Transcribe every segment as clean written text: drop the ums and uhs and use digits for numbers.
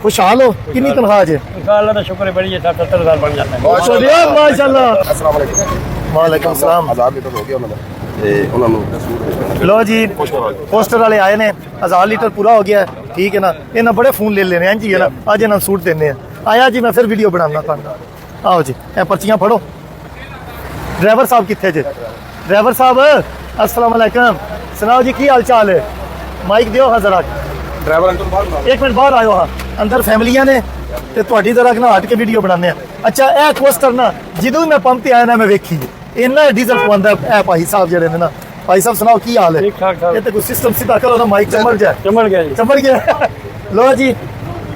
खुशहाल हो? कितनी तनख्वाह है? अल्लाह का शुक्र है, बड़ी है, 60-70 बार बन जाता है। माशाल्लाह। अस्सलाम वालेकुम। वालेकुम सलाम। 1000 ਲੀਟਰ ਹੋ ਗਿਆ ਉਹਨਾਂ ਦਾ ਤੇ ਉਹਨਾਂ ਨੂੰ ਸੂਟ लो जी पोस्टर वाले आए ने 1000 लीटर पूरा हो गया है, ठीक है ना। इन्हें बड़े फोन ले लेने हैं जी, है ना। अज इन्हें सूट देने हैं। आया जी मैं फिर वीडियो बनाना तुहानू। आओ जी ए पर्चियां फड़ो। ड्राइवर साहब कितने जे? ड्राइवर साहब अस्सलाम वालेकुम, सुनाओ जी की हाल चाल है? माइक दियो हाँ जरा। ਡਰਾਈਵਰ ਅੰਕਲ ਬਾਹਰ एक मिनट बाहर आयो हाँ, अंदर फैमिलियां ने ते तुहाडी जरा ना हट के वीडियो बनाने हैं। अच्छा ए पोस्टर ना ਜਦੋਂ मैं पंप ते आया ना मैं वेखी इन्ना डीजल पवांदा ए भाई साहब जेड़े ने ना। भाई साहब सुनाओ की हाल है? ठीक ठाक साहब। ये तो कोई सिस्टम सीधा करो ना, माइक चमक जाए। चमड़ गया जी। ਚਮੜ ਗਿਆ। ਲੋ ਜੀ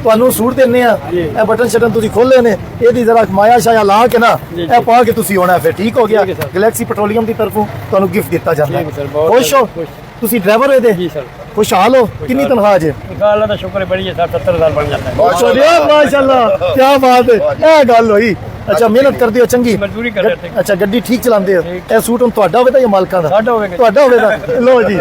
ਤੁਹਾਨੂੰ ਸੂਟ ਦਿੰਨੇ ਆ। ਜੀ। ਇਹ ਬਟਨ ਸ਼ਟਨ ਤੁਸੀਂ ਖੋਲੇ ਨੇ, ਇਹਦੀ ਜ਼ਰਾ ਮਾਇਆ ਸ਼ਾਇਆ ਲਾ ਕੇ ਨਾ ਜੀ, ਇਹ ਪਾ ਕੇ ਤੁਸੀਂ ਆਉਣਾ ਫਿਰ, ਠੀਕ ਹੋ ਗਿਆ। ਠੀਕ ਹੈ ਸਰ। ਗੈਲੈਕਸੀ ਪੈਟਰੋਲੀਅਮ ਦੀ ਤਰਫੋਂ ਤੁਹਾਨੂੰ ਗਿਫਟ ਦਿੱਤਾ ਜਾਂਦਾ ਠੀਕ ਹੈ ਸਰ, ਬਹੁਤ ਖੁਸ਼ ਹੋ? ਖੁਸ਼। ਤੁਸੀਂ ਡਰਾਈਵਰ ਹੋ ਇਹਦੇ? जी सर। ਖੁਸ਼ਹਾਲ ਹੋ? ਕਿੰਨੀ ਤਨਖਾਹ ਜੇ? अल्लाह का शुक्र है, बड़ी है, 60-70 बार बन जाता है। ਮਾਸ਼ਾਅੱਲਾ ਕੀ ਬਾਤ ਹੈ। ਇਹ ਗੱਲ ਹੋਈ। ਅੱਛਾ ਮਿਹਨਤ ਕਰਦੇ ਹੋ ਚੰਗੀ? मजदूरी कर रहे थे। ਅੱਛਾ ਗੱਡੀ ਠੀਕ ਚਲਾਉਂਦੇ ਹੋ? ਇਹ ਸੂਟ ਹੁਣ ਤੁਹਾਡਾ ਹੋਵੇਗਾ ਜਾਂ ਮਾਲਕਾਂ ਦਾ? साडा होवेगा। ਤੁਹਾਡਾ ਹੋਵੇਗਾ। ਲੋ ਜੀ